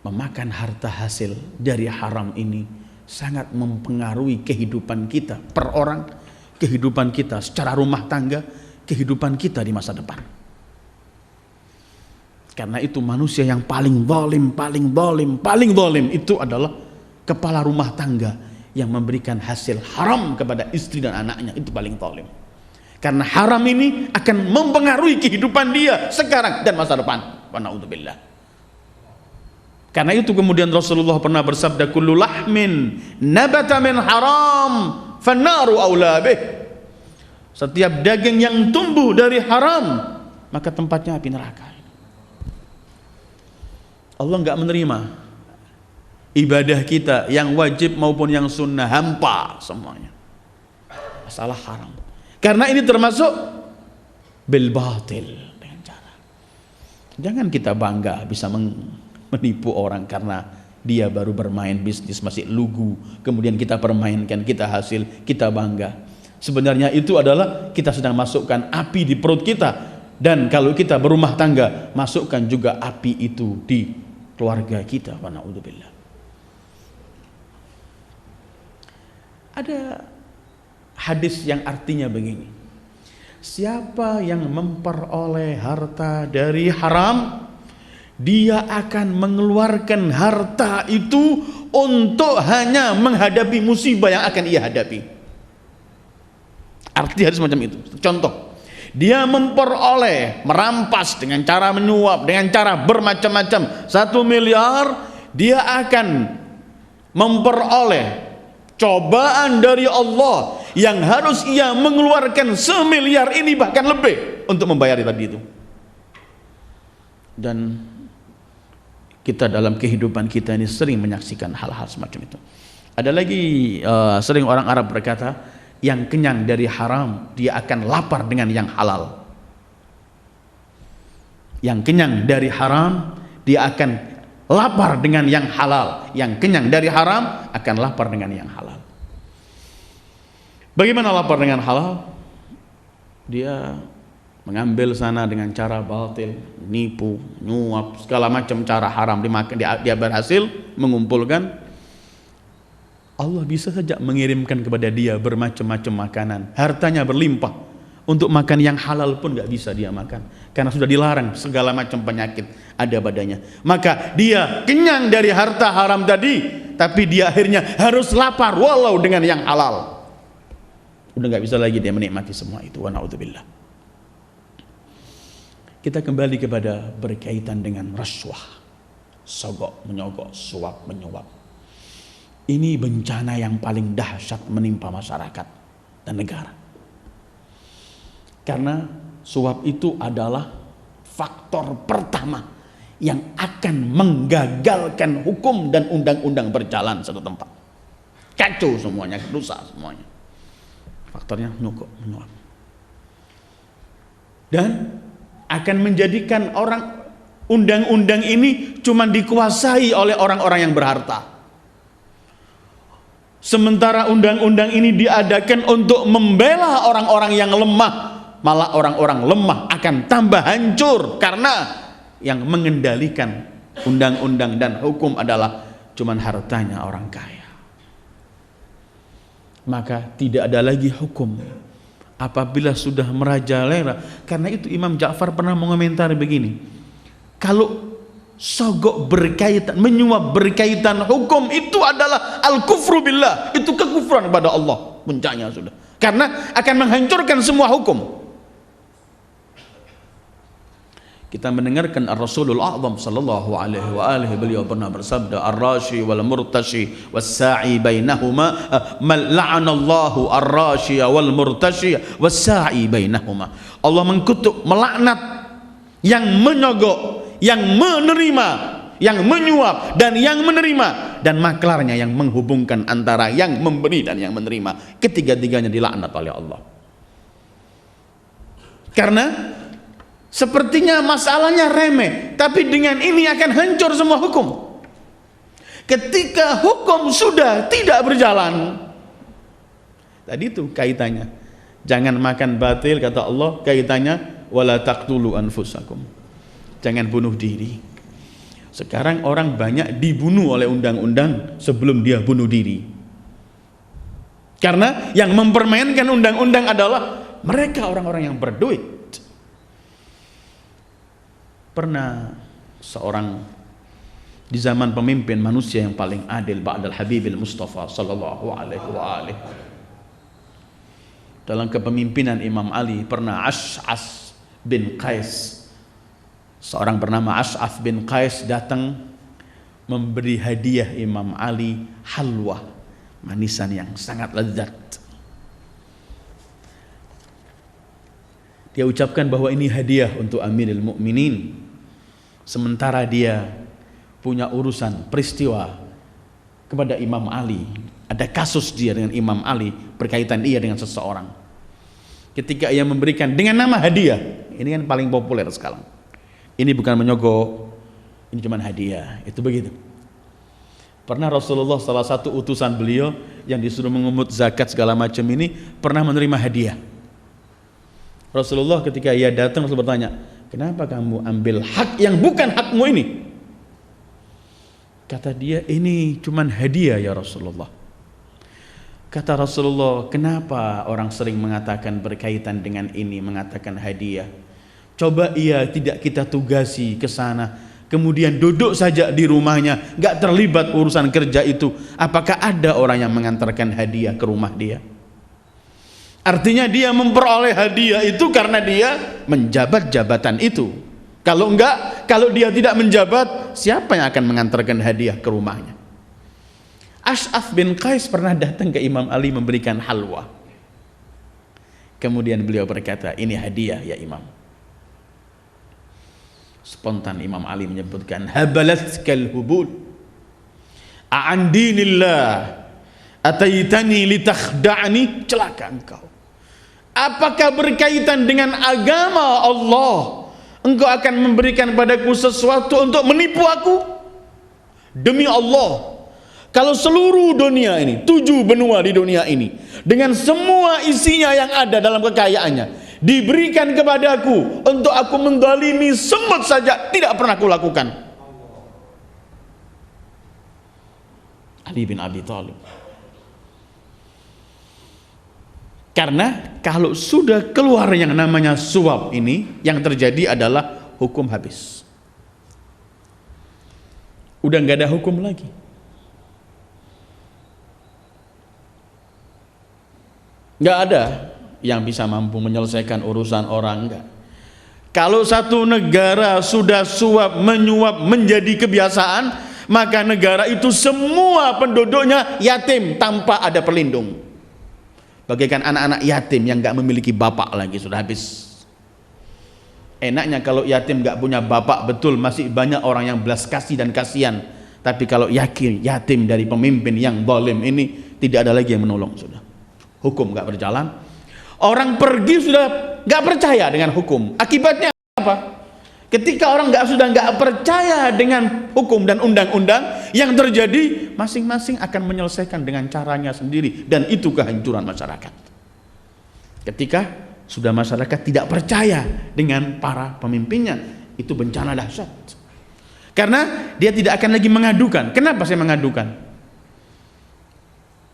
memakan harta hasil dari haram ini sangat mempengaruhi kehidupan kita per orang, kehidupan kita secara rumah tangga, kehidupan kita di masa depan. Karena itu manusia yang paling zalim itu adalah kepala rumah tangga yang memberikan hasil haram kepada istri dan anaknya, itu paling zalim. Karena haram ini akan mempengaruhi kehidupan dia sekarang dan masa depan. Wa na'udzubillah. Karena itu kemudian Rasulullah pernah bersabda, kullu lahmin nabata min haram fannaru aula bih. Setiap daging yang tumbuh dari haram, maka tempatnya api neraka. Allah enggak menerima ibadah kita yang wajib maupun yang sunnah, hampa semuanya. Masalah haram. Karena ini termasuk bil batil, dengan cara. Jangan kita bangga bisa menipu orang karena dia baru bermain bisnis masih lugu, kemudian kita permainkan, kita hasil, kita bangga. Sebenarnya itu adalah kita sedang masukkan api di perut kita, dan kalau kita berumah tangga, masukkan juga api itu di keluarga kita. Wa na'udzubillah. Ada hadis yang artinya begini, siapa yang memperoleh harta dari haram, dia akan mengeluarkan harta itu untuk hanya menghadapi musibah yang akan ia hadapi. Arti hadis macam itu. Contoh, dia memperoleh, merampas dengan cara menyuap, dengan cara bermacam-macam 1 miliar, dia akan memperoleh cobaan dari Allah yang harus ia mengeluarkan 1 miliar ini bahkan lebih untuk membayar tadi itu. Dan kita dalam kehidupan kita ini sering menyaksikan hal-hal semacam itu. Ada lagi sering orang Arab berkata, yang kenyang dari haram dia akan lapar dengan yang halal. Yang kenyang dari haram dia akan lapar dengan yang halal. Yang kenyang dari haram akan lapar dengan yang halal. Bagaimana lapar dengan halal? Dia mengambil sana dengan cara batil, nipu, nyuap, segala macam cara haram dimakan, dia berhasil mengumpulkan. Allah bisa saja mengirimkan kepada dia bermacam-macam makanan, hartanya berlimpah. Untuk makan yang halal pun gak bisa dia makan, karena sudah dilarang, segala macam penyakit ada badannya. Maka dia kenyang dari harta haram tadi, tapi dia akhirnya harus lapar walau dengan yang halal. Udah gak bisa lagi dia menikmati semua itu. Wa na'udzubillah. Kita kembali kepada berkaitan dengan rasuah, sogok menyogok, suap menyuap. Ini bencana yang paling dahsyat menimpa masyarakat. dan negara. Karena suap itu adalah faktor pertama yang akan menggagalkan hukum dan undang-undang berjalan satu tempat. Kacau semuanya, dosa semuanya. Faktornya menyuap. Dan akan menjadikan orang undang-undang ini cuma dikuasai oleh orang-orang yang berharta. Sementara undang-undang ini diadakan untuk membela orang-orang yang lemah, malah orang-orang lemah akan tambah hancur karena yang mengendalikan undang-undang dan hukum adalah cuma hartanya orang kaya. Maka tidak ada lagi hukum apabila sudah merajalela. Karena itu Imam Ja'far pernah mengomentari begini, kalau sogok berkaitan, menyuap berkaitan hukum itu adalah al-kufru billah, itu kekufuran kepada Allah puncaknya sudah, karena akan menghancurkan semua hukum. Kita mendengarkan Ar-Rasulul A'zam sallallahu alaihi wa alihi, beliau pernah bersabda, ar-rashi wal murtashi was-sa'i bainahuma, la'anallahu ar-rashi wal murtashi was-sa'i bainahuma. Allah mengkutuk, melaknat yang menyogok, yang menerima, yang menyuap dan yang menerima, dan maklarnya yang menghubungkan antara yang memberi dan yang menerima. Ketiga-tiganya dilaknat oleh Allah. Karena sepertinya masalahnya remeh, tapi dengan ini akan hancur semua hukum. Ketika hukum sudah tidak berjalan, tadi itu kaitannya, jangan makan batil kata Allah, kaitannya wala taqtulu anfusakum, jangan bunuh diri. Sekarang orang banyak dibunuh oleh undang-undang sebelum dia bunuh diri, karena yang mempermainkan undang-undang adalah mereka orang-orang yang berduit. Pernah seorang di zaman pemimpin manusia yang paling adil ba'dal Habibil Mustafa sallallahu alaihi wa alihi, dalam kepemimpinan Imam Ali, pernah Ash'ath bin Qais, seorang bernama Ash'ath bin Qais datang memberi hadiah Imam Ali halwa, manisan yang sangat lezat. Dia ucapkan bahwa ini hadiah untuk Amirul Mukminin, sementara dia punya urusan peristiwa kepada Imam Ali, ada kasus dia dengan Imam Ali berkaitan dia dengan seseorang. Ketika ia memberikan dengan nama hadiah, ini kan paling populer sekarang, ini bukan menyogok, ini cuma hadiah, itu begitu. Pernah Rasulullah, salah satu utusan beliau yang disuruh mengumpul zakat segala macam ini, pernah menerima hadiah. Rasulullah ketika ia datang, Rasul bertanya, kenapa kamu ambil hak yang bukan hakmu ini? Kata dia, ini cuman hadiah ya Rasulullah. Kata Rasulullah, kenapa orang sering mengatakan berkaitan dengan ini, mengatakan hadiah? Coba ia tidak kita tugasi ke sana, kemudian duduk saja di rumahnya, gak terlibat urusan kerja itu, apakah ada orang yang mengantarkan hadiah ke rumah dia? Artinya dia memperoleh hadiah itu karena dia menjabat jabatan itu. Kalau enggak, kalau dia tidak menjabat, siapa yang akan mengantarkan hadiah ke rumahnya? Ash'ath bin Qais pernah datang ke Imam Ali memberikan halwa. Kemudian beliau berkata, ini hadiah ya Imam. Spontan Imam Ali menyebutkan, habalatkal hubul a'an dinillah ataitani litakhda'ni, celaka engkau. Apakah berkaitan dengan agama Allah engkau akan memberikan padaku sesuatu untuk menipu aku? Demi Allah, kalau seluruh dunia ini, 7 benua di dunia ini, dengan semua isinya yang ada dalam kekayaannya, diberikan kepadaku untuk aku mendalimi semut saja, tidak pernah aku lakukan. Ali bin Abi Thalib. Karena kalau sudah keluar yang namanya suap ini, yang terjadi adalah hukum habis. Udah nggak ada hukum lagi. Nggak ada yang bisa mampu menyelesaikan urusan orang, enggak. Kalau satu negara sudah suap menyuap menjadi kebiasaan, maka negara itu semua penduduknya yatim tanpa ada pelindung. bagaikan anak-anak yatim yang nggak memiliki bapak lagi, sudah habis. Enaknya kalau yatim nggak punya bapak, betul masih banyak orang yang belas kasih dan kasihan. Tapi kalau yatim dari pemimpin yang zalim ini, tidak ada lagi yang menolong, sudah. Hukum nggak berjalan. Orang pergi sudah nggak percaya dengan hukum. Akibatnya apa? Ketika orang sudah nggak percaya dengan hukum dan undang-undang, yang terjadi masing-masing akan menyelesaikan dengan caranya sendiri, dan itu kehancuran masyarakat. Ketika sudah masyarakat tidak percaya dengan para pemimpinnya, itu bencana dahsyat. Karena dia tidak akan lagi mengadukan. Kenapa saya mengadukan?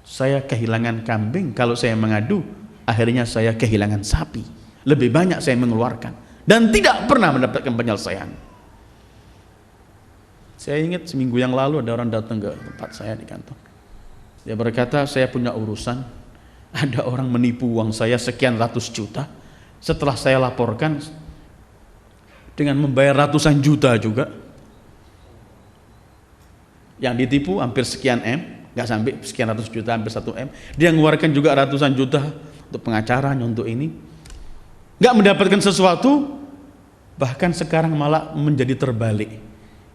Saya kehilangan kambing, kalau saya mengadu, akhirnya saya kehilangan sapi. Lebih banyak saya mengeluarkan dan tidak pernah mendapatkan penyelesaian. Saya ingat seminggu yang lalu ada orang datang ke tempat saya di kantor. Dia berkata, saya punya urusan, ada orang menipu uang saya sekian ratus juta. Setelah saya laporkan dengan membayar ratusan juta juga, yang ditipu hampir sekian M, nggak sampai sekian ratus juta, hampir 1 M. Dia mengeluarkan juga ratusan juta untuk pengacaranya, untuk ini, nggak mendapatkan sesuatu. Bahkan sekarang malah menjadi terbalik,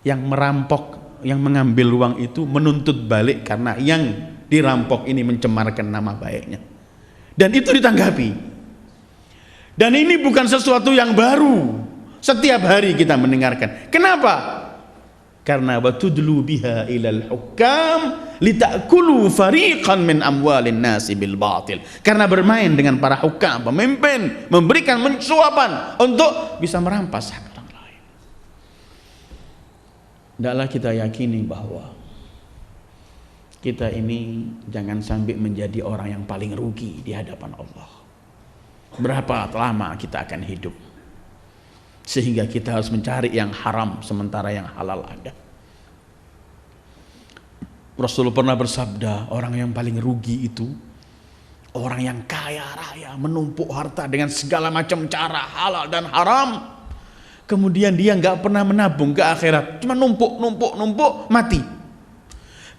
yang merampok, yang mengambil uang itu menuntut balik karena yang dirampok ini mencemarkan nama baiknya, dan itu ditanggapi. Dan ini bukan sesuatu yang baru, setiap hari kita mendengarkan. Kenapa? Karena watudlu biha ilal hukam litakulu fariqan min amwalin nasi bil batil. Karena bermain dengan para hukam, pemimpin, memberikan suapan untuk bisa merampas hak orang lain. Hendaklah kita yakini bahwa kita ini jangan sampai menjadi orang yang paling rugi di hadapan Allah. Berapa lama kita akan hidup sehingga kita harus mencari yang haram sementara yang halal ada. Rasulullah pernah bersabda, orang yang paling rugi itu orang yang kaya raya, menumpuk harta dengan segala macam cara halal dan haram, kemudian dia nggak pernah menabung ke akhirat, cuma numpuk mati.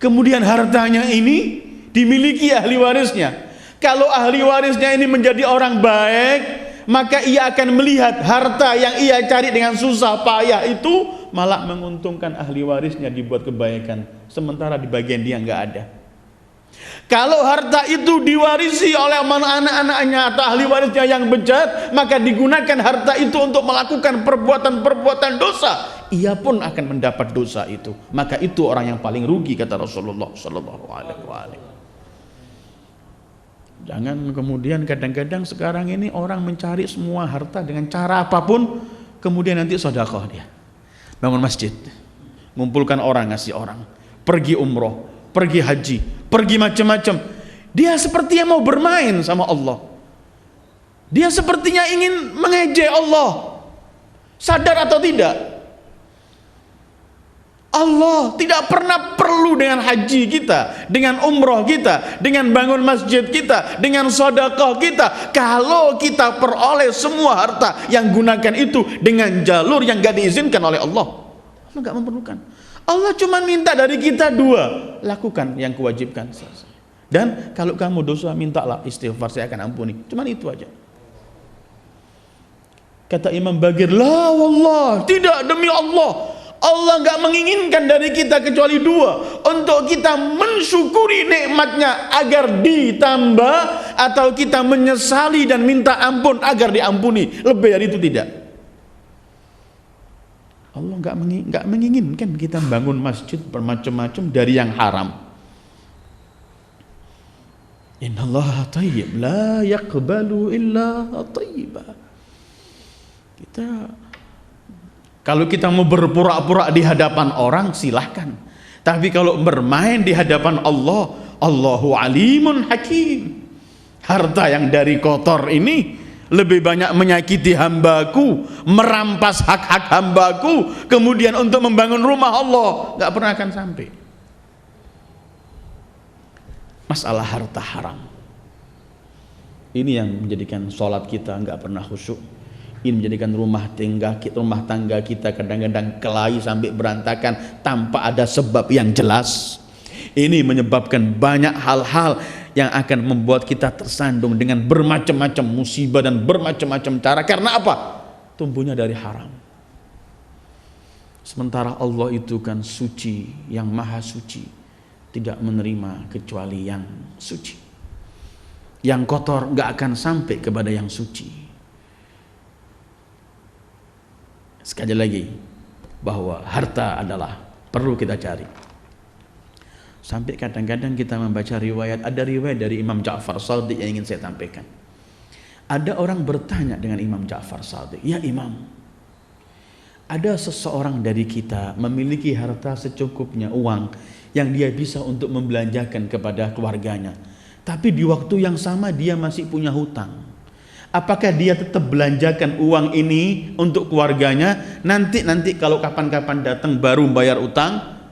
Kemudian hartanya ini dimiliki ahli warisnya. Kalau ahli warisnya ini menjadi orang baik, maka ia akan melihat harta yang ia cari dengan susah payah itu malah menguntungkan ahli warisnya, dibuat kebaikan, sementara di bagian dia nggak ada. Kalau harta itu diwarisi oleh anak-anaknya atau ahli warisnya yang bejat, maka digunakan harta itu untuk melakukan perbuatan-perbuatan dosa, ia pun akan mendapat dosa itu. Maka itu orang yang paling rugi, kata Rasulullah sallallahu alaihi wasallam. Jangan kemudian kadang-kadang sekarang ini orang mencari semua harta dengan cara apapun, kemudian nanti sedekah dia, bangun masjid, ngumpulkan orang, ngasih orang, pergi umroh, pergi haji, pergi macam-macam. Dia sepertinya mau bermain sama Allah. Dia sepertinya ingin mengejek Allah. Sadar atau tidak? Allah tidak pernah perlu dengan haji kita, dengan umroh kita, dengan bangun masjid kita, dengan sedekah kita, kalau kita peroleh semua harta yang gunakan itu dengan jalur yang gak diizinkan oleh Allah. Allah gak memerlukan. Allah cuma minta dari kita 2, lakukan yang kewajibkan. Dan kalau kamu dosa, mintalah istighfar, saya akan ampuni. Cuma itu aja. Kata Imam Bagir, la wallah, tidak, demi Allah, Allah nggak menginginkan dari kita kecuali 2, untuk kita mensyukuri nikmatnya agar ditambah, atau kita menyesali dan minta ampun agar diampuni. Lebih dari itu tidak. Allah nggak menginginkan kita bangun masjid bermacam-macam dari yang haram. Innallaha thayyib la yaqbalu illa thayyiba. Kalau kita mau berpura-pura di hadapan orang, silahkan. Tapi kalau bermain di hadapan Allah, Allahu alimun hakim. Harta yang dari kotor ini lebih banyak menyakiti hambaku, merampas hak-hak hambaku, kemudian untuk membangun rumah Allah, gak pernah akan sampai. Masalah harta haram ini yang menjadikan sholat kita gak pernah khusyuk. Ini menjadikan rumah tangga kita kadang-kadang kelahi sampai berantakan tanpa ada sebab yang jelas. Ini menyebabkan banyak hal-hal yang akan membuat kita tersandung dengan bermacam-macam musibah dan bermacam-macam cara. Karena apa? Tumbuhnya dari haram. Sementara Allah itu kan suci, yang maha suci, tidak menerima kecuali yang suci. Yang kotor gak akan sampai kepada yang suci. Sekali lagi, bahwa harta adalah perlu kita cari. Sampai kadang-kadang kita membaca riwayat, ada riwayat dari Imam Ja'far Shadiq yang ingin saya sampaikan. Ada orang bertanya dengan Imam Ja'far Shadiq, "Ya Imam, ada seseorang dari kita memiliki harta secukupnya, uang yang dia bisa untuk membelanjakan kepada keluarganya. Tapi di waktu yang sama dia masih punya hutang. Apakah dia tetap belanjakan uang ini untuk keluarganya, nanti kalau kapan-kapan datang baru bayar utang?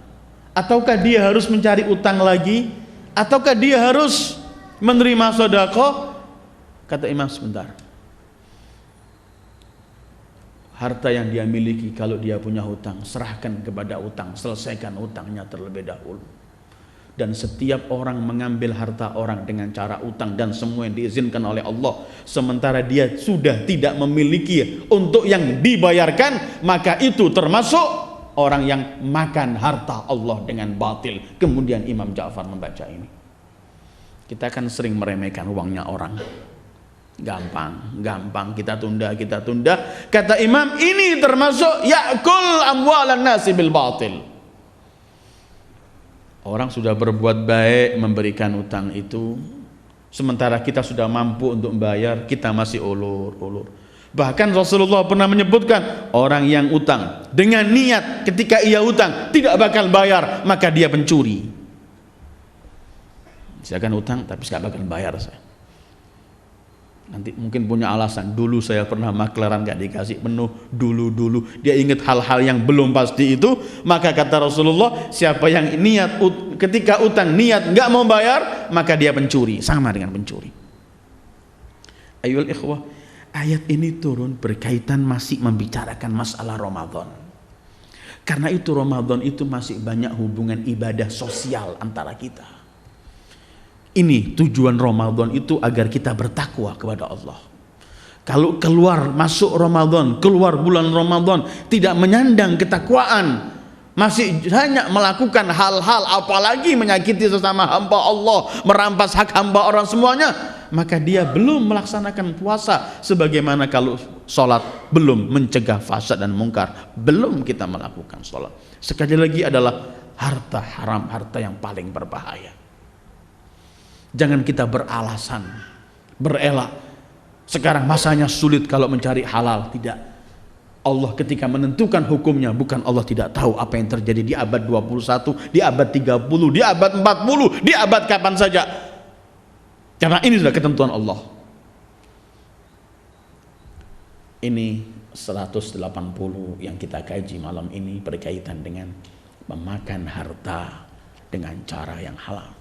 Ataukah dia harus mencari utang lagi? Ataukah dia harus menerima sedekah?" Kata Imam, sebentar. Harta yang dia miliki, kalau dia punya hutang, serahkan kepada utang, selesaikan utangnya terlebih dahulu. Dan setiap orang mengambil harta orang dengan cara utang dan semua yang diizinkan oleh Allah, sementara dia sudah tidak memiliki untuk yang dibayarkan, maka itu termasuk orang yang makan harta Allah dengan batil. Kemudian Imam Ja'far membaca ini. Kita kan sering meremehkan uangnya orang. Gampang kita tunda. Kata Imam, ini termasuk ya'kul amwalan nasi bil batil. Orang sudah berbuat baik memberikan utang itu, sementara kita sudah mampu untuk membayar, kita masih ulur. Bahkan Rasulullah pernah menyebutkan, orang yang utang dengan niat ketika ia utang tidak bakal bayar, maka dia pencuri. Silakan utang tapi tidak bakal bayar saya. Nanti mungkin punya alasan, dulu saya pernah makleran gak dikasih penuh, dulu dia ingat hal-hal yang belum pasti itu. Maka kata Rasulullah, siapa yang niat ketika utang niat gak mau bayar, maka dia pencuri, sama dengan pencuri. Ayyuhal ikhwah, ayat ini turun berkaitan masih membicarakan masalah Ramadan. Karena itu Ramadan itu masih banyak hubungan ibadah sosial antara kita. Ini tujuan Ramadan itu agar kita bertakwa kepada Allah. Kalau masuk Ramadan, keluar bulan Ramadan tidak menyandang ketakwaan, masih hanya melakukan hal-hal apalagi menyakiti sesama hamba Allah, merampas hak hamba orang semuanya, maka dia belum melaksanakan puasa. Sebagaimana kalau sholat belum mencegah fasad dan mungkar, belum kita melakukan sholat. Sekali lagi adalah harta haram, harta yang paling berbahaya. Jangan kita beralasan, berelak, sekarang masanya sulit kalau mencari halal. Tidak. Allah ketika menentukan hukumnya, bukan Allah tidak tahu apa yang terjadi di abad 21, di abad 30, di abad 40, di abad kapan saja. Karena ini sudah ketentuan Allah. Ini 180 yang kita kaji malam ini berkaitan dengan memakan harta dengan cara yang halal.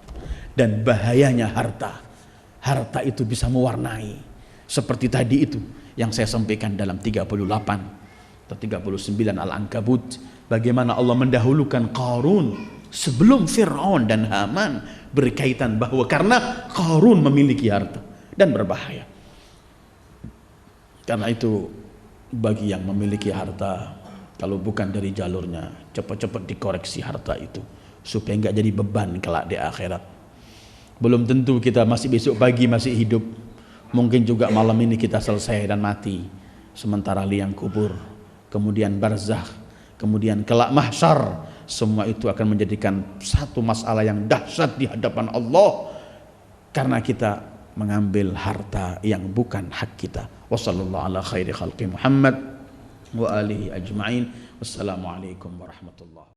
Dan bahayanya harta itu bisa mewarnai, seperti tadi itu yang saya sampaikan dalam 38 atau 39 Al-Ankabut, bagaimana Allah mendahulukan Qarun sebelum Fir'aun dan Haman, berkaitan bahwa karena Qarun memiliki harta dan berbahaya. Karena itu bagi yang memiliki harta, kalau bukan dari jalurnya, cepat-cepat dikoreksi harta itu supaya enggak jadi beban kelak di akhirat. Belum tentu kita masih besok pagi masih hidup, mungkin juga malam ini kita selesai dan mati. Sementara liang kubur, kemudian barzakh, kemudian kelak mahsyar, semua itu akan menjadikan satu masalah yang dahsyat di hadapan Allah karena kita mengambil harta yang bukan hak kita. Wassallallahu ala khairi khalqi Muhammad wa alihi ajma'in. Wassalamualaikum warahmatullahi wabarakatuh.